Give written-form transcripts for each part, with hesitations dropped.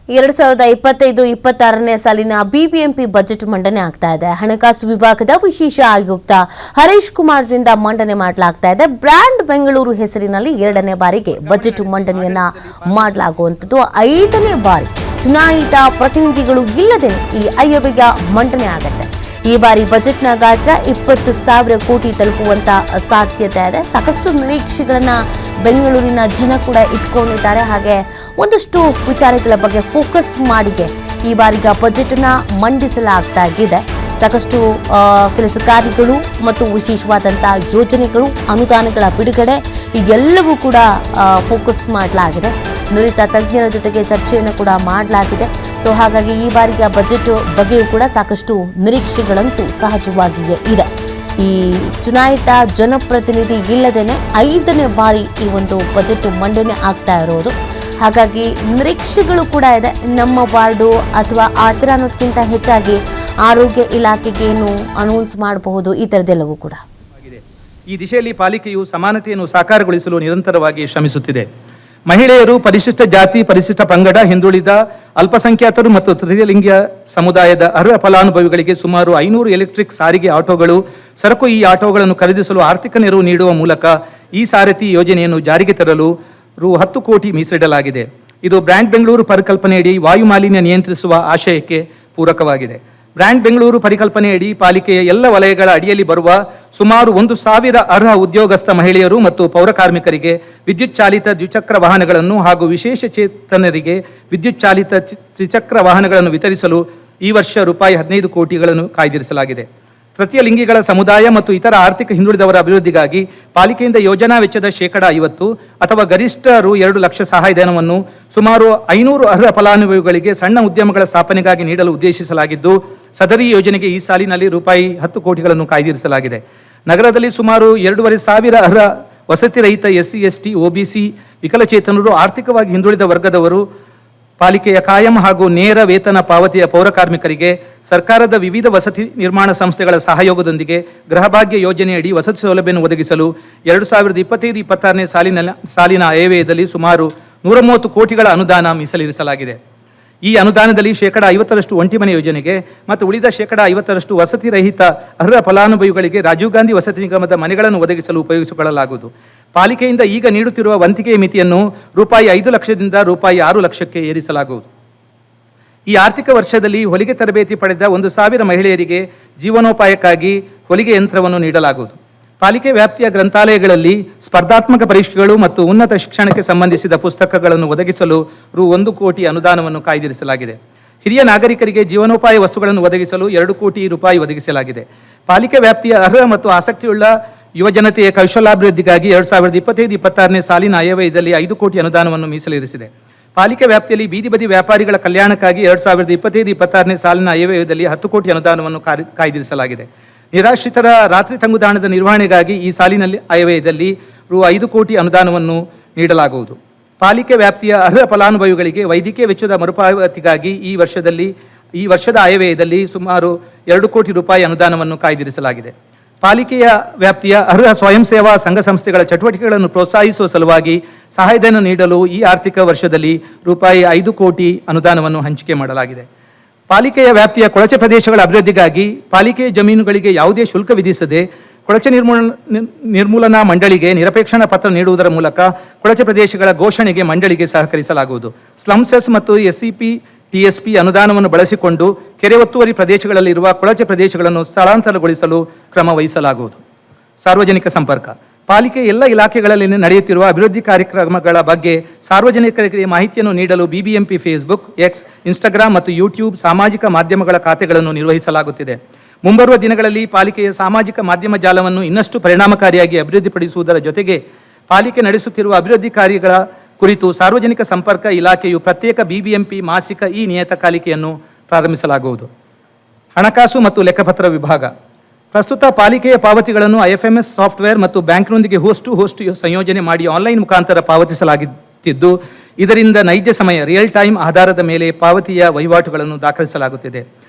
2025-26ನೇ ಸಾಲಿನ BBMP budget ಮಂಡನೆ ಆಗ್ತಾ ಇದೆ. ಹಣಕಾಸು ವಿಭಾಗದ ವಿಶೇಷ ಆಯುಕ್ತ ಹರೀಶ್ ಕುಮಾರ್ರಿಂದ ಮಂಡನೆ ಮಾಡಲಾಗ್ತಾ ಇದೆ. ಬ್ರ್ಯಾಂಡ್ ಬೆಂಗಳೂರು ಹೆಸರಿನಲ್ಲಿ 2ನೇ ಬಾರಿಗೆ ಬಜೆಟ್ ಮಂಡನೆಯನ್ನ ಮಾಡಲಾಗುವಂತದ್ದು. 5ನೇ ಬಾರಿ ಚುನಾಯಿತ ಪ್ರತಿನಿಧಿಗಳು ಇಲ್ಲದೆ ಈ ಅಯ್ಯವ್ಯ ಮಂಡನೆ ಆಗುತ್ತೆ. ಈ ಬಾರಿ ಬಜೆಟ್ನ ಗಾತ್ರ 20,000 ಕೋಟಿ ತಲುಪುವಂತ ಸಾಧ್ಯತೆ ಇದೆ. ಸಾಕಷ್ಟು ನಿರೀಕ್ಷೆಗಳನ್ನ ಬೆಂಗಳೂರಿನ ಜನ ಕೂಡ ಇಟ್ಕೊಂಡಿದ್ದಾರೆ. ಹಾಗೆ ಒಂದಷ್ಟು ವಿಚಾರಗಳ ಬಗ್ಗೆ ಫೋಕಸ್ ಮಾಡಿಗೆ ಈ ಬಾರಿಗ ಬಜೆಟ್ ನ ಮಂಡಿಸಲಾಗ್ತಾ ಇದೆ. ಸಾಕಷ್ಟು ಕೆಲಸ ಕಾರ್ಯಗಳು ಮತ್ತು ವಿಶೇಷವಾದಂತಹ ಯೋಜನೆಗಳು, ಅನುದಾನಗಳ ಬಿಡುಗಡೆ ಇದೆಲ್ಲವೂ ಕೂಡ ಫೋಕಸ್ ಮಾಡಲಾಗಿದೆ. ನುರಿತ ತಜ್ಞರ ಜೊತೆಗೆ ಚರ್ಚೆಯನ್ನು ಕೂಡ ಮಾಡಲಾಗಿದೆ. ಸೊ ಹಾಗಾಗಿ ಈ ಬಾರಿಯ ಬಜೆಟ್ ಬಗ್ಗೆಯೂ ಕೂಡ ಸಾಕಷ್ಟು ನಿರೀಕ್ಷೆಗಳಂತೂ ಸಹಜವಾಗಿಯೇ ಇದೆ. ಈ ಚುನಾಯಿತ ಜನಪ್ರತಿನಿಧಿ ಇಲ್ಲದೇನೆ 5ನೇ ಬಾರಿ ಈ ಒಂದು ಬಜೆಟ್ ಮಂಡನೆ ಆಗ್ತಾ ಇರೋದು. ಹಾಗಾಗಿ ನಿರೀಕ್ಷೆಗಳು ಕೂಡ ಇದೆ. ನಮ್ಮ ವಾರ್ಡು ಅಥವಾ ಆ ಥರ ಅನ್ನೋದಕ್ಕಿಂತ ಹೆಚ್ಚಾಗಿ ಆರೋಗ್ಯ ಇಲಾಖೆಗೆ ಏನು ಅನೌನ್ಸ್ ಮಾಡಬಹುದು, ಈ ಥರದ್ದೆಲ್ಲವೂ ಕೂಡ ಈ ದಿಶೆಯಲ್ಲಿ ಪಾಲಿಕೆಯು ಸಮಾನತೆಯನ್ನು ಸಾಕಾರಗೊಳಿಸಲು ನಿರಂತರವಾಗಿ ಶ್ರಮಿಸುತ್ತಿದೆ. ಮಹಿಳೆಯರು, ಪರಿಶಿಷ್ಟ ಜಾತಿ, ಪರಿಶಿಷ್ಟ ಪಂಗಡ, ಹಿಂದುಳಿದ, ಅಲ್ಪಸಂಖ್ಯಾತರು ಮತ್ತು ತೃತೀಯ ಸಮುದಾಯದ ಅರ್ಹ ಫಲಾನುಭವಿಗಳಿಗೆ ಸುಮಾರು 500 ಎಲೆಕ್ಟ್ರಿಕ್ ಸಾರಿಗೆ ಆಟೋಗಳು, ಸರಕು ಈ ಆಟೋಗಳನ್ನು ಖರೀದಿಸಲು ಆರ್ಥಿಕ ನೆರವು ನೀಡುವ ಮೂಲಕ ಈ ಸಾರಥಿ ಯೋಜನೆಯನ್ನು ಜಾರಿಗೆ ತರಲು ರು 10 ಕೋಟಿ ಮೀಸಲಿಡಲಾಗಿದೆ. ಇದು ಬ್ರ್ಯಾಂಡ್ ಬೆಂಗಳೂರು ಪರಿಕಲ್ಪನೆಯಡಿ ವಾಯು ಮಾಲಿನ್ಯ ನಿಯಂತ್ರಿಸುವ ಆಶಯಕ್ಕೆ ಪೂರಕವಾಗಿದೆ. ಬ್ರ್ಯಾಂಡ್ ಬೆಂಗಳೂರು ಪರಿಕಲ್ಪನೆಯಡಿ ಪಾಲಿಕೆಯ ಎಲ್ಲ ವಲಯಗಳ ಅಡಿಯಲ್ಲಿ ಬರುವ ಸುಮಾರು 1,000 ಅರ್ಹ ಉದ್ಯೋಗಸ್ಥ ಮಹಿಳೆಯರು ಮತ್ತು ಪೌರ ಕಾರ್ಮಿಕರಿಗೆ ವಿದ್ಯುತ್ ಚಾಲಿತ ದ್ವಿಚಕ್ರ ವಾಹನಗಳನ್ನು ಹಾಗೂ ವಿಶೇಷ ಚೇತನರಿಗೆ ವಿದ್ಯುತ್ ಚಾಲಿತ ತ್ರಿಚಕ್ರ ವಾಹನಗಳನ್ನು ವಿತರಿಸಲು ಈ ವರ್ಷ ರೂಪಾಯಿ 15 ಕೋಟಿಗಳನ್ನು ಕಾಯ್ದಿರಿಸಲಾಗಿದೆ. ತೃತೀಯ ಲಿಂಗಿಗಳ ಸಮುದಾಯ ಮತ್ತು ಇತರ ಆರ್ಥಿಕ ಹಿಂದುಳಿದವರ ಅಭಿವೃದ್ಧಿಗಾಗಿ ಪಾಲಿಕೆಯಿಂದ ಯೋಜನಾ ವೆಚ್ಚದ 50% ಅಥವಾ ಗರಿಷ್ಠ ರು 2 ಲಕ್ಷ ಸಹಾಯಧನವನ್ನು ಸುಮಾರು 500 ಅರ್ಹ ಫಲಾನುಭವಿಗಳಿಗೆ ಸಣ್ಣ ಉದ್ಯಮಗಳ ಸ್ಥಾಪನೆಗಾಗಿ ನೀಡಲು ಉದ್ದೇಶಿಸಲಾಗಿದ್ದು, ಸದರಿ ಯೋಜನೆಗೆ ಈ ಸಾಲಿನಲ್ಲಿ ರೂಪಾಯಿ 10 ಕೋಟಿಗಳನ್ನು ಕಾಯ್ದಿರಿಸಲಾಗಿದೆ. ನಗರದಲ್ಲಿ ಸುಮಾರು 2,500 ಅರ್ಹ ವಸತಿ ರಹಿತ SC, ST, OBC, ವಿಕಲಚೇತನರು, ಆರ್ಥಿಕವಾಗಿ ಹಿಂದುಳಿದ ವರ್ಗದವರು, ಪಾಲಿಕೆಯ ಕಾಯಂ ಹಾಗೂ ನೇರ ವೇತನ ಪಾವತಿಯ ಪೌರ ಕಾರ್ಮಿಕರಿಗೆ ಸರ್ಕಾರದ ವಿವಿಧ ವಸತಿ ನಿರ್ಮಾಣ ಸಂಸ್ಥೆಗಳ ಸಹಯೋಗದೊಂದಿಗೆ ಗೃಹಭಾಗ್ಯ ಯೋಜನೆಯಡಿ ವಸತಿ ಸೌಲಭ್ಯವನ್ನು ಒದಗಿಸಲು 2025-26ನೇ ಸಾಲಿನ ಆಯವ್ಯಯದಲ್ಲಿ ಸುಮಾರು 130 ಕೋಟಿಗಳ ಅನುದಾನ ಮೀಸಲಿರಿಸಲಾಗಿದೆ. ಈ ಅನುದಾನದಲ್ಲಿ 50% ಒಂಟಿ ಮನೆ ಯೋಜನೆಗೆ ಮತ್ತು ಉಳಿದ 50% ವಸತಿ ರಹಿತ ಅರ್ಹ ಫಲಾನುಭವಿಗಳಿಗೆ ರಾಜೀವ್ ಗಾಂಧಿ ವಸತಿ ನಿಗಮದ ಮನೆಗಳನ್ನು ಒದಗಿಸಲು ಉಪಯೋಗಿಸಿಕೊಳ್ಳಲಾಗುವುದು. ಪಾಲಿಕೆಯಿಂದ ಈಗ ನೀಡುತ್ತಿರುವ ವಂತಿಗೆಯ ಮಿತಿಯನ್ನು ರೂಪಾಯಿ 5 ಲಕ್ಷದಿಂದ ರೂಪಾಯಿ 6 ಲಕ್ಷಕ್ಕೆ ಏರಿಸಲಾಗುವುದು. ಈ ಆರ್ಥಿಕ ವರ್ಷದಲ್ಲಿ ಹೊಲಿಗೆ ತರಬೇತಿ ಪಡೆದ 1,000 ಮಹಿಳೆಯರಿಗೆ ಜೀವನೋಪಾಯಕ್ಕಾಗಿ ಹೊಲಿಗೆ ಯಂತ್ರವನ್ನು ನೀಡಲಾಗುವುದು. ಪಾಲಿಕೆ ವ್ಯಾಪ್ತಿಯ ಗ್ರಂಥಾಲಯಗಳಲ್ಲಿ ಸ್ಪರ್ಧಾತ್ಮಕ ಪರೀಕ್ಷೆಗಳು ಮತ್ತು ಉನ್ನತ ಶಿಕ್ಷಣಕ್ಕೆ ಸಂಬಂಧಿಸಿದ ಪುಸ್ತಕಗಳನ್ನು ಒದಗಿಸಲು ರು 1 ಕೋಟಿ ಅನುದಾನವನ್ನು ಕಾಯ್ದಿರಿಸಲಾಗಿದೆ. ಹಿರಿಯ ನಾಗರಿಕರಿಗೆ ಜೀವನೋಪಾಯ ವಸ್ತುಗಳನ್ನು ಒದಗಿಸಲು 2 ಕೋಟಿ ರೂಪಾಯಿ ಒದಗಿಸಲಾಗಿದೆ. ಪಾಲಿಕೆ ವ್ಯಾಪ್ತಿಯ ಅರ್ಹ ಮತ್ತು ಆಸಕ್ತಿಯುಳ್ಳ ಯುವಜನತೆಯ ಕೌಶಲಾಭಿವೃದ್ಧಿಗಾಗಿ 2025-26ನೇ ಸಾಲಿನ ಆಯವ್ಯಯದಲ್ಲಿ 5 ಕೋಟಿ ಅನುದಾನವನ್ನು ಮೀಸಲಿರಿಸಿದೆ. ಪಾಲಿಕೆ ವ್ಯಾಪ್ತಿಯಲ್ಲಿ ಬೀದಿ ಬದಿ ವ್ಯಾಪಾರಿಗಳ ಕಲ್ಯಾಣಕ್ಕಾಗಿ 2025-26ನೇ ಸಾಲಿನ ಆಯವ್ಯಯದಲ್ಲಿ 10 ಕೋಟಿ ಅನುದಾನವನ್ನು ಕಾಯ್ದಿರಿಸಲಾಗಿದೆ. ನಿರಾಶ್ರಿತರ ರಾತ್ರಿ ತಂಗುದಾಣದ ನಿರ್ವಹಣೆಗಾಗಿ ಈ ಸಾಲಿನಲ್ಲಿ ಆಯವ್ಯಯದಲ್ಲಿ ರು 5 ಕೋಟಿ ಅನುದಾನವನ್ನು ನೀಡಲಾಗುವುದು. ಪಾಲಿಕೆ ವ್ಯಾಪ್ತಿಯ ಅರ್ಹ ಫಲಾನುಭವಿಗಳಿಗೆ ವೈದ್ಯಕೀಯ ವೆಚ್ಚದ ಮರುಪಾವತಿಗಾಗಿ ಈ ವರ್ಷದ ಆಯವ್ಯಯದಲ್ಲಿ ಸುಮಾರು 2 ಕೋಟಿ ರೂಪಾಯಿ ಅನುದಾನವನ್ನು ಕಾಯ್ದಿರಿಸಲಾಗಿದೆ. ಪಾಲಿಕೆಯ ವ್ಯಾಪ್ತಿಯ ಅರ್ಹ ಸ್ವಯಂ ಸೇವಾ ಸಂಘ ಸಂಸ್ಥೆಗಳ ಚಟುವಟಿಕೆಗಳನ್ನು ಪ್ರೋತ್ಸಾಹಿಸುವ ಸಲುವಾಗಿ ಸಹಾಯಧನ ನೀಡಲು ಈ ಆರ್ಥಿಕ ವರ್ಷದಲ್ಲಿ ರೂಪಾಯಿ 5 ಕೋಟಿ ಅನುದಾನವನ್ನು ಹಂಚಿಕೆ ಮಾಡಲಾಗಿದೆ. ಪಾಲಿಕೆಯ ವ್ಯಾಪ್ತಿಯ ಕೊಳಚೆ ಪ್ರದೇಶಗಳ ಅಭಿವೃದ್ಧಿಗಾಗಿ ಪಾಲಿಕೆಯ ಜಮೀನುಗಳಿಗೆ ಯಾವುದೇ ಶುಲ್ಕ ವಿಧಿಸದೆ ಕೊಳಚೆ ನಿರ್ಮೂಲನಾ ಮಂಡಳಿಗೆ ನಿರಪೇಕ್ಷಣಾ ಪತ್ರ ನೀಡುವುದರ ಮೂಲಕ ಕೊಳಚೆ ಪ್ರದೇಶಗಳ ಘೋಷಣೆಗೆ ಮಂಡಳಿಗೆ ಸಹಕರಿಸಲಾಗುವುದು. ಸ್ಲಮ್ ಸೆಸ್ ಮತ್ತು SCP TSP ಅನುದಾನವನ್ನು ಬಳಸಿಕೊಂಡು ಕೆರೆ ಒತ್ತುವರಿ ಪ್ರದೇಶಗಳಲ್ಲಿರುವ ಕೊಳಚೆ ಪ್ರದೇಶಗಳನ್ನು ಸ್ಥಳಾಂತರಗೊಳಿಸಲು ಕ್ರಮ ವಹಿಸಲಾಗುವುದು. ಸಾರ್ವಜನಿಕ ಸಂಪರ್ಕ. ಪಾಲಿಕೆ ಎಲ್ಲ ಇಲಾಖೆಗಳಲ್ಲಿ ನಡೆಯುತ್ತಿರುವ ಅಭಿವೃದ್ಧಿ ಕಾರ್ಯಕ್ರಮಗಳ ಬಗ್ಗೆ ಸಾರ್ವಜನಿಕರಿಗೆ ಮಾಹಿತಿಯನ್ನು ನೀಡಲು BBMP ಫೇಸ್ಬುಕ್, X, ಇನ್ಸ್ಟಾಗ್ರಾಮ್ ಮತ್ತು ಯೂಟ್ಯೂಬ್ ಸಾಮಾಜಿಕ ಮಾಧ್ಯಮಗಳ ಖಾತೆಗಳನ್ನು ನಿರ್ವಹಿಸಲಾಗುತ್ತಿದೆ. ಮುಂಬರುವ ದಿನಗಳಲ್ಲಿ ಪಾಲಿಕೆಯ ಸಾಮಾಜಿಕ ಮಾಧ್ಯಮ ಜಾಲವನ್ನು ಇನ್ನಷ್ಟು ಪರಿಣಾಮಕಾರಿಯಾಗಿ ಅಭಿವೃದ್ಧಿಪಡಿಸುವುದರ ಜೊತೆಗೆ ಪಾಲಿಕೆ ನಡೆಸುತ್ತಿರುವ ಅಭಿವೃದ್ಧಿ ಕಾರ್ಯಗಳ ಕುರಿತು ಸಾರ್ವಜನಿಕ ಸಂಪರ್ಕ ಇಲಾಖೆಯು ಪ್ರತ್ಯೇಕ BBMP ಮಾಸಿಕ ನಿಯತಕಾಲಿಕೆಯನ್ನು ಪ್ರಾರಂಭಿಸಲಾಗುವುದು. ಹಣಕಾಸು ಮತ್ತು ಲೆಕ್ಕಪತ್ರ ವಿಭಾಗ. ಪ್ರಸ್ತುತ ಪಾಲಿಕೆಯ ಪಾವತಿಗಳನ್ನು IFMS ಸಾಫ್ಟ್ವೇರ್ ಮತ್ತು ಬ್ಯಾಂಕ್ನೊಂದಿಗೆ ಹೋಸ್ಟ್ ಟು ಹೋಸ್ಟ್ ಸಂಯೋಜನೆ ಮಾಡಿ ಆನ್ಲೈನ್ ಮುಖಾಂತರ ಪಾವತಿಸಲಾಗುತ್ತಿದ್ದು, ಇದರಿಂದ ನೈಜ ಸಮಯ ರಿಯಲ್ ಟೈಮ್ ಆಧಾರದ ಮೇಲೆ ಪಾವತಿಯ ವಹಿವಾಟುಗಳನ್ನು ದಾಖಲಿಸಲಾಗುತ್ತಿದೆ.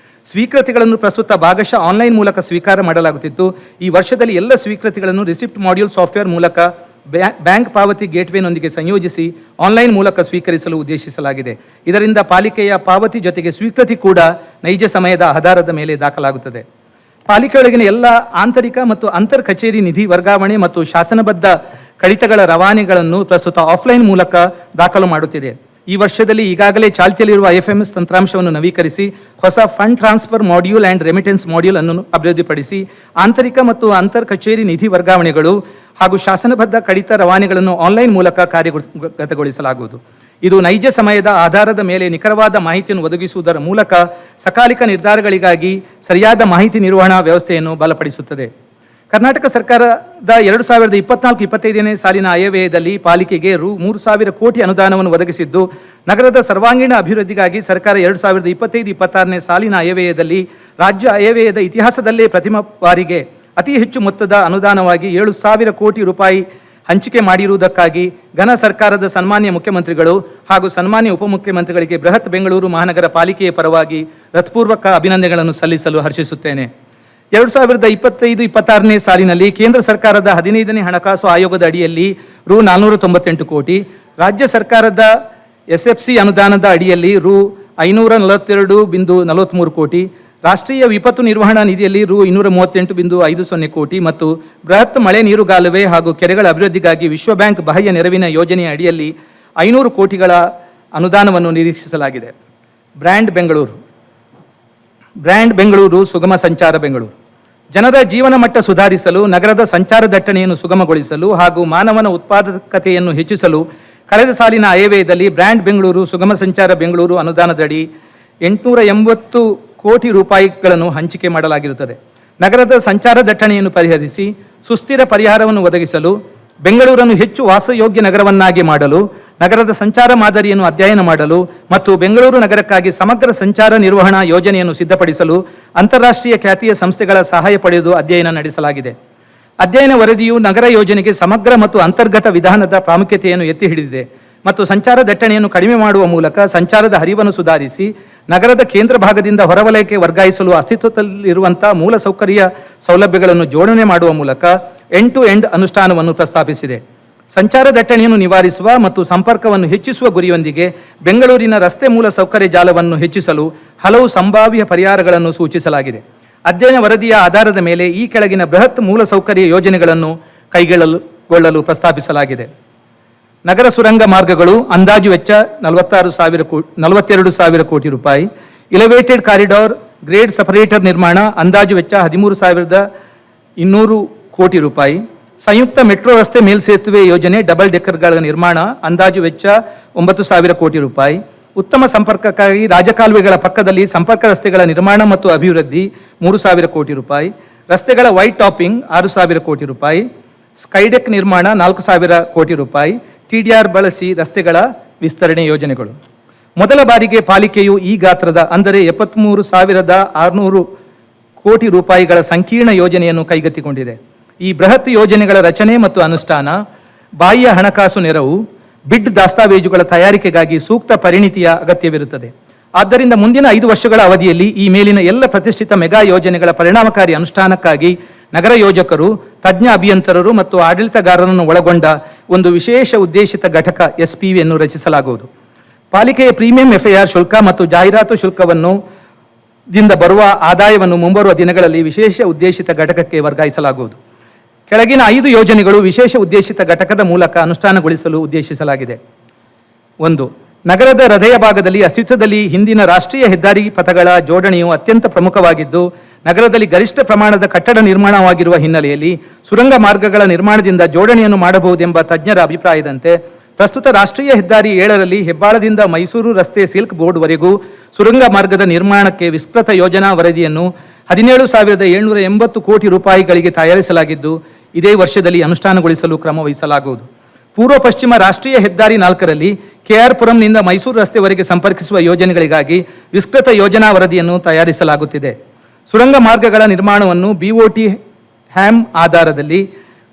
ಸ್ವೀಕೃತಿಗಳನ್ನು ಪ್ರಸ್ತುತ ಭಾಗಶಃ ಆನ್ಲೈನ್ ಮೂಲಕ ಸ್ವೀಕಾರ ಮಾಡಲಾಗುತ್ತಿದ್ದು, ಈ ವರ್ಷದಲ್ಲಿ ಎಲ್ಲ ಸ್ವೀಕೃತಿಗಳನ್ನು ರಿಸಿಪ್ಟ್ ಮಾಡ್ಯೂಲ್ ಸಾಫ್ಟ್ವೇರ್ ಮೂಲಕ ಬ್ಯಾಂಕ್ ಪಾವತಿ ಗೇಟ್ವೇನೊಂದಿಗೆ ಸಂಯೋಜಿಸಿ ಆನ್ಲೈನ್ ಮೂಲಕ ಸ್ವೀಕರಿಸಲು ಉದ್ದೇಶಿಸಲಾಗಿದೆ. ಇದರಿಂದ ಪಾಲಿಕೆಯ ಪಾವತಿ ಜೊತೆಗೆ ಸ್ವೀಕೃತಿ ಕೂಡ ನೈಜ ಸಮಯದ ಆಧಾರದ ಮೇಲೆ ದಾಖಲಾಗುತ್ತದೆ. ಪಾಲಿಕೆಯೊಳಗಿನ ಎಲ್ಲ ಆಂತರಿಕ ಮತ್ತು ಅಂತರ್ ಕಚೇರಿ ನಿಧಿ ವರ್ಗಾವಣೆ ಮತ್ತು ಶಾಸನಬದ್ಧ ಕಡಿತಗಳ ರವಾನೆಗಳನ್ನು ಪ್ರಸ್ತುತ ಆಫ್ಲೈನ್ ಮೂಲಕ ದಾಖಲು ಮಾಡುತ್ತಿದೆ. ಈ ವರ್ಷದಲ್ಲಿ ಈಗಾಗಲೇ ಚಾಲ್ತಿಯಲ್ಲಿರುವ IFMS ತಂತ್ರಾಂಶವನ್ನು ನವೀಕರಿಸಿ ಹೊಸ fund transfer module and remittance module ಅನ್ನು ಅಭಿವೃದ್ಧಿಪಡಿಸಿ ಆಂತರಿಕ ಮತ್ತು ಅಂತರ್ ಕಚೇರಿ ನಿಧಿ ವರ್ಗಾವಣೆಗಳು ಹಾಗೂ ಶಾಸನಬದ್ಧ ಕಡಿತ ರವಾನೆಗಳನ್ನು ಆನ್ಲೈನ್ ಮೂಲಕ ಕಾರ್ಯಗತಗೊಳಿಸಲಾಗುವುದು. ಇದು ನೈಜ ಸಮಯದ ಆಧಾರದ ಮೇಲೆ ನಿಖರವಾದ ಮಾಹಿತಿಯನ್ನು ಒದಗಿಸುವುದರ ಮೂಲಕ ಸಕಾಲಿಕ ನಿರ್ಧಾರಗಳಿಗಾಗಿ ಸರಿಯಾದ ಮಾಹಿತಿ ನಿರ್ವಹಣಾ ವ್ಯವಸ್ಥೆಯನ್ನು ಬಲಪಡಿಸುತ್ತದೆ. ಕರ್ನಾಟಕ ಸರ್ಕಾರದ 2024-25ನೇ ಸಾಲಿನ ಆಯವ್ಯಯದಲ್ಲಿ ಪಾಲಿಕೆಗೆ ರು 3,000 ಕೋಟಿ ಅನುದಾನವನ್ನು ಒದಗಿಸಿದ್ದು, ನಗರದ ಸರ್ವಾಂಗೀಣ ಅಭಿವೃದ್ಧಿಗಾಗಿ ಸರ್ಕಾರ 2025-26ನೇ ಸಾಲಿನ ಆಯವ್ಯಯದಲ್ಲಿ ರಾಜ್ಯ ಆಯವ್ಯಯದ ಇತಿಹಾಸದಲ್ಲೇ ಪ್ರಥಮ ಬಾರಿಗೆ ಅತಿ ಹೆಚ್ಚು ಮೊತ್ತದ ಅನುದಾನವಾಗಿ 7,000 ಕೋಟಿ ರೂಪಾಯಿ ಹಂಚಿಕೆ ಮಾಡಿರುವುದಕ್ಕಾಗಿ ಘನ ಸರ್ಕಾರದ ಸನ್ಮಾನ್ಯ ಮುಖ್ಯಮಂತ್ರಿಗಳು ಹಾಗೂ ಸನ್ಮಾನ್ಯ ಉಪಮುಖ್ಯಮಂತ್ರಿಗಳಿಗೆ ಬೃಹತ್ ಬೆಂಗಳೂರು ಮಹಾನಗರ ಪಾಲಿಕೆಯ ಪರವಾಗಿ ಹೃತ್ಪೂರ್ವಕ ಅಭಿನಂದನೆಗಳನ್ನು ಸಲ್ಲಿಸಲು ಹರ್ಷಿಸುತ್ತೇನೆ. 2025-26ನೇ ಸಾಲಿನಲ್ಲಿ ಕೇಂದ್ರ ಸರ್ಕಾರದ 15ನೇ ಹಣಕಾಸು ಆಯೋಗದ ಅಡಿಯಲ್ಲಿ ರು 498 ಕೋಟಿ, ರಾಜ್ಯ ಸರ್ಕಾರದ SFC ಅನುದಾನದ ಅಡಿಯಲ್ಲಿ ರು 542.43 ಕೋಟಿ, ರಾಷ್ಟ್ರೀಯ ವಿಪತ್ತು ನಿರ್ವಹಣಾ ನಿಧಿಯಲ್ಲಿ ರು 238.50 ಕೋಟಿ ಮತ್ತು ಬೃಹತ್ ಮಳೆ ನೀರುಗಾಲುವೆ ಹಾಗೂ ಕೆರೆಗಳ ಅಭಿವೃದ್ಧಿಗಾಗಿ ವಿಶ್ವ ಬ್ಯಾಂಕ್ ಬಾಹ್ಯ ನೆರವಿನ ಯೋಜನೆಯ ಅಡಿಯಲ್ಲಿ 500 ಕೋಟಿಗಳ ಅನುದಾನವನ್ನು ನಿರೀಕ್ಷಿಸಲಾಗಿದೆ. ಬ್ರ್ಯಾಂಡ್ ಬೆಂಗಳೂರು ಸುಗಮ ಸಂಚಾರ ಬೆಂಗಳೂರು. ಜನರ ಜೀವನ ಮಟ್ಟ ಸುಧಾರಿಸಲು, ನಗರದ ಸಂಚಾರ ದಟ್ಟಣೆಯನ್ನು ಸುಗಮಗೊಳಿಸಲು ಹಾಗೂ ಮಾನವನ ಉತ್ಪಾದಕತೆಯನ್ನು ಹೆಚ್ಚಿಸಲು ಕಳೆದ ಸಾಲಿನ ಆಯವ್ಯಯದಲ್ಲಿ ಬ್ರ್ಯಾಂಡ್ ಬೆಂಗಳೂರು ಸುಗಮ ಸಂಚಾರ ಬೆಂಗಳೂರು ಅನುದಾನದಡಿ 880 ಕೋಟಿ ರೂಪಾಯಿಗಳನ್ನು ಹಂಚಿಕೆ ಮಾಡಲಾಗಿರುತ್ತದೆ. ನಗರದ ಸಂಚಾರ ದಟ್ಟಣೆಯನ್ನು ಪರಿಹರಿಸಿ ಸುಸ್ಥಿರ ಪರಿಹಾರವನ್ನು ಒದಗಿಸಲು, ಬೆಂಗಳೂರನ್ನು ಹೆಚ್ಚು ವಾಸಯೋಗ್ಯ ನಗರವನ್ನಾಗಿ ಮಾಡಲು, ನಗರದ ಸಂಚಾರ ಮಾದರಿಯನ್ನು ಅಧ್ಯಯನ ಮಾಡಲು ಮತ್ತು ಬೆಂಗಳೂರು ನಗರಕ್ಕಾಗಿ ಸಮಗ್ರ ಸಂಚಾರ ನಿರ್ವಹಣಾ ಯೋಜನೆಯನ್ನು ಸಿದ್ಧಪಡಿಸಲು ಅಂತಾರಾಷ್ಟ್ರೀಯ ಖ್ಯಾತಿಯ ಸಂಸ್ಥೆಗಳ ಸಹಾಯ ಪಡೆದು ಅಧ್ಯಯನ ನಡೆಸಲಾಗಿದೆ. ಅಧ್ಯಯನ ವರದಿಯು ನಗರ ಯೋಜನೆಗೆ ಸಮಗ್ರ ಮತ್ತು ಅಂತರ್ಗತ ವಿಧಾನದ ಪ್ರಾಮುಖ್ಯತೆಯನ್ನು ಎತ್ತಿ ಹಿಡಿದಿದೆ ಮತ್ತು ಸಂಚಾರ ದಟ್ಟಣೆಯನ್ನು ಕಡಿಮೆ ಮಾಡುವ ಮೂಲಕ ಸಂಚಾರದ ಹರಿವನ್ನು ಸುಧಾರಿಸಿ ನಗರದ ಕೇಂದ್ರ ಭಾಗದಿಂದ ಹೊರವಲಯಕ್ಕೆ ವರ್ಗಾಯಿಸಲು ಅಸ್ತಿತ್ವದಲ್ಲಿರುವಂತಹ ಮೂಲಸೌಕರ್ಯ ಸೌಲಭ್ಯಗಳನ್ನು ಜೋಡಣೆ ಮಾಡುವ ಮೂಲಕ ಎಂಡ್ ಟು ಎಂಡ್ ಅನುಷ್ಠಾನವನ್ನು ಪ್ರಸ್ತಾಪಿಸಿದೆ. ಸಂಚಾರ ದಟ್ಟಣೆಯನ್ನು ನಿವಾರಿಸುವ ಮತ್ತು ಸಂಪರ್ಕವನ್ನು ಹೆಚ್ಚಿಸುವ ಗುರಿಯೊಂದಿಗೆ ಬೆಂಗಳೂರಿನ ರಸ್ತೆ ಮೂಲ ಸೌಕರ್ಯ ಜಾಲವನ್ನು ಹೆಚ್ಚಿಸಲು ಹಲವು ಸಂಭಾವ್ಯ ಪರಿಹಾರಗಳನ್ನು ಸೂಚಿಸಲಾಗಿದೆ. ಅಧ್ಯಯನ ವರದಿಯ ಆಧಾರದ ಮೇಲೆ ಈ ಕೆಳಗಿನ ಬೃಹತ್ ಮೂಲಸೌಕರ್ಯ ಯೋಜನೆಗಳನ್ನು ಕೈಗೊಳ್ಳಲು ಪ್ರಸ್ತಾಪಿಸಲಾಗಿದೆ. ನಗರ ಸುರಂಗ ಮಾರ್ಗಗಳು ಅಂದಾಜು ವೆಚ್ಚ 42,000 ಕೋಟಿ ರೂಪಾಯಿ. ಎಲಿವೇಟೆಡ್ ಕಾರಿಡಾರ್ ಗ್ರೇಡ್ ಸಪರೇಟರ್ ನಿರ್ಮಾಣ ಅಂದಾಜು ವೆಚ್ಚ 13,200 ಕೋಟಿ ರೂಪಾಯಿ. ಸಂಯುಕ್ತ ಮೆಟ್ರೋ ರಸ್ತೆ ಮೇಲ್ಸೇತುವೆ ಯೋಜನೆ ಡಬಲ್ ಡೆಕ್ಕರ್ಗಳ ನಿರ್ಮಾಣ ಅಂದಾಜು ವೆಚ್ಚ 9,000 ಕೋಟಿ ರೂಪಾಯಿ. ಉತ್ತಮ ಸಂಪರ್ಕಕ್ಕಾಗಿ ರಾಜಕಾಲುವೆಗಳ ಪಕ್ಕದಲ್ಲಿ ಸಂಪರ್ಕ ರಸ್ತೆಗಳ ನಿರ್ಮಾಣ ಮತ್ತು ಅಭಿವೃದ್ಧಿ 3,000 ಕೋಟಿ ರೂಪಾಯಿ. ರಸ್ತೆಗಳ ವೈಟ್ ಟಾಪಿಂಗ್ 6,000 ಕೋಟಿ ರೂಪಾಯಿ. ಸ್ಕೈಡೆಕ್ ನಿರ್ಮಾಣ 4,000 ಕೋಟಿ ರೂಪಾಯಿ. TDR ಬಳಸಿ ರಸ್ತೆಗಳ ವಿಸ್ತರಣೆ ಯೋಜನೆಗಳು. ಮೊದಲ ಬಾರಿಗೆ ಪಾಲಿಕೆಯು ಈ ಗಾತ್ರದ ಅಂದರೆ 73,600 ಕೋಟಿ ರೂಪಾಯಿಗಳ ಸಂಕೀರ್ಣ ಯೋಜನೆಯನ್ನು ಕೈಗೆತ್ತಿಕೊಂಡಿದೆ. ಈ ಬೃಹತ್ ಯೋಜನೆಗಳ ರಚನೆ ಮತ್ತು ಅನುಷ್ಠಾನ, ಬಾಹ್ಯ ಹಣಕಾಸು ನೆರವು, ಬಿಡ್ ದಾಸ್ತಾವೇಜುಗಳ ತಯಾರಿಕೆಗಾಗಿ ಸೂಕ್ತ ಪರಿಣಿತಿಯ ಅಗತ್ಯವಿರುತ್ತದೆ. ಆದ್ದರಿಂದ ಮುಂದಿನ 5 ವರ್ಷಗಳ ಅವಧಿಯಲ್ಲಿ ಈ ಮೇಲಿನ ಎಲ್ಲ ಪ್ರತಿಷ್ಠಿತ ಮೆಗಾ ಯೋಜನೆಗಳ ಪರಿಣಾಮಕಾರಿ ಅನುಷ್ಠಾನಕ್ಕಾಗಿ ನಗರ ಯೋಜಕರು, ತಜ್ಞ ಅಭಿಯಂತರರು ಮತ್ತು ಆಡಳಿತಗಾರರನ್ನು ಒಳಗೊಂಡ ಒಂದು ವಿಶೇಷ ಉದ್ದೇಶಿತ ಘಟಕ SPV ಅನ್ನು ರಚಿಸಲಾಗುವುದು. ಪಾಲಿಕೆಯ ಪ್ರೀಮಿಯಂ FIR ಶುಲ್ಕ ಮತ್ತು ಜಾಹೀರಾತು ಶುಲ್ಕವನ್ನು ದಿಂದ ಬರುವ ಆದಾಯವನ್ನು ಮುಂಬರುವ ದಿನಗಳಲ್ಲಿ ವಿಶೇಷ ಉದ್ದೇಶಿತ ಘಟಕಕ್ಕೆ ವರ್ಗಾಯಿಸಲಾಗುವುದು. ಕೆಳಗಿನ 5 ಯೋಜನೆಗಳು ವಿಶೇಷ ಉದ್ದೇಶಿತ ಘಟಕದ ಮೂಲಕ ಅನುಷ್ಠಾನಗೊಳಿಸಲು ಉದ್ದೇಶಿಸಲಾಗಿದೆ. 1. ನಗರದ ಹೃದಯ ಭಾಗದಲ್ಲಿ ಅಸ್ತಿತ್ವದಲ್ಲಿ ಹಿಂದಿನ ರಾಷ್ಟ್ರೀಯ ಹೆದ್ದಾರಿ ಪಥಗಳ ಜೋಡಣೆಯು ಅತ್ಯಂತ ಪ್ರಮುಖವಾಗಿದ್ದು, ನಗರದಲ್ಲಿ ಗರಿಷ್ಠ ಪ್ರಮಾಣದ ಕಟ್ಟಡ ನಿರ್ಮಾಣವಾಗಿರುವ ಹಿನ್ನೆಲೆಯಲ್ಲಿ ಸುರಂಗ ಮಾರ್ಗಗಳ ನಿರ್ಮಾಣದಿಂದ ಜೋಡಣೆಯನ್ನು ಮಾಡಬಹುದೆಂಬ ತಜ್ಞರ ಅಭಿಪ್ರಾಯದಂತೆ ಪ್ರಸ್ತುತ ರಾಷ್ಟ್ರೀಯ ಹೆದ್ದಾರಿ 7ರಲ್ಲಿ ಹೆಬ್ಬಾಳದಿಂದ ಮೈಸೂರು ರಸ್ತೆ ಸಿಲ್ಕ್ ಬೋರ್ಡ್ವರೆಗೂ ಸುರಂಗ ಮಾರ್ಗದ ನಿರ್ಮಾಣಕ್ಕೆ ವಿಸ್ತೃತ ಯೋಜನಾ ವರದಿಯನ್ನು 17,780 ಕೋಟಿ ರೂಪಾಯಿಗಳಿಗೆ ತಯಾರಿಸಲಾಗಿದ್ದು, ಇದೇ ವರ್ಷದಲ್ಲಿ ಅನುಷ್ಠಾನಗೊಳಿಸಲು ಕ್ರಮ ವಹಿಸಲಾಗುವುದು. ಪೂರ್ವ ಪಶ್ಚಿಮ ರಾಷ್ಟ್ರೀಯ ಹೆದ್ದಾರಿ 4ರಲ್ಲಿ KR ಪುರಂನಿಂದ ಮೈಸೂರು ರಸ್ತೆವರೆಗೆ ಸಂಪರ್ಕಿಸುವ ಯೋಜನೆಗಳಿಗಾಗಿ ವಿಸ್ತೃತ ಯೋಜನಾ ವರದಿಯನ್ನು ತಯಾರಿಸಲಾಗುತ್ತಿದೆ. ಸುರಂಗ ಮಾರ್ಗಗಳ ನಿರ್ಮಾಣವನ್ನು BOT ಹ್ಯಾಮ್ ಆಧಾರದಲ್ಲಿ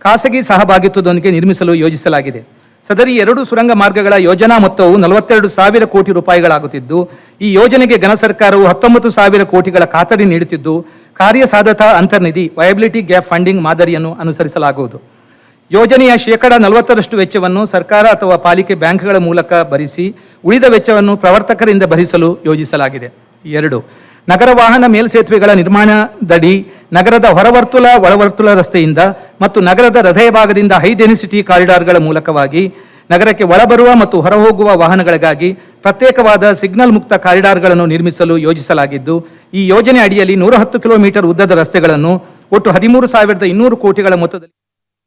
ಖಾಸಗಿ ಸಹಭಾಗಿತ್ವದೊಂದಿಗೆ ನಿರ್ಮಿಸಲು ಯೋಜಿಸಲಾಗಿದೆ. ಸದರಿ 2 ಸುರಂಗ ಮಾರ್ಗಗಳ ಯೋಜನಾ ಮೊತ್ತವು 42,000 ಕೋಟಿ ರೂಪಾಯಿಗಳಾಗುತ್ತಿದ್ದು, ಈ ಯೋಜನೆಗೆ ಘನ ಸರ್ಕಾರವು 19,000 ಕೋಟಿಗಳ ಖಾತರಿ ನೀಡುತ್ತಿದ್ದು, ಕಾರ್ಯಸಾಧ್ಯತಾ ಅಂತರ್ನಿಧಿ ವಯಬಿಲಿಟಿ ಗ್ಯಾಪ್ ಫಂಡಿಂಗ್ ಮಾದರಿಯನ್ನು ಅನುಸರಿಸಲಾಗುವುದು. ಯೋಜನೆಯ 40% ವೆಚ್ಚವನ್ನು ಸರ್ಕಾರ ಅಥವಾ ಪಾಲಿಕೆ ಬ್ಯಾಂಕ್ಗಳ ಮೂಲಕ ಭರಿಸಿ ಉಳಿದ ವೆಚ್ಚವನ್ನು ಪ್ರವರ್ತಕರಿಂದ ಭರಿಸಲು ಯೋಜಿಸಲಾಗಿದೆ. 2. ನಗರ ವಾಹನ ಮೇಲ್ಸೇತುವೆಗಳ ನಿರ್ಮಾಣದಡಿ ನಗರದ ಹೊರವರ್ತುಲ ಒಳವರ್ತುಲ ರಸ್ತೆಯಿಂದ ಮತ್ತು ನಗರದ ಹೃದಯ ಭಾಗದಿಂದ ಹೈ ಡೆನ್ಸಿಟಿ ಕಾರಿಡಾರ್ಗಳ ಮೂಲಕವಾಗಿ ನಗರಕ್ಕೆ ಒಳಬರುವ ಮತ್ತು ಹೊರಹೋಗುವ ವಾಹನಗಳಿಗಾಗಿ ಪ್ರತ್ಯೇಕವಾದ ಸಿಗ್ನಲ್ ಮುಕ್ತ ಕಾರಿಡಾರ್ಗಳನ್ನು ನಿರ್ಮಿಸಲು ಯೋಜಿಸಲಾಗಿದ್ದು, ಈ ಯೋಜನೆ ಅಡಿಯಲ್ಲಿ 110 ಕಿಲೋಮೀಟರ್ ಉದ್ದದ ರಸ್ತೆಗಳನ್ನು ಒಟ್ಟು 13,200 ಕೋಟಿಗಳ ಮೊತ್ತದಲ್ಲಿ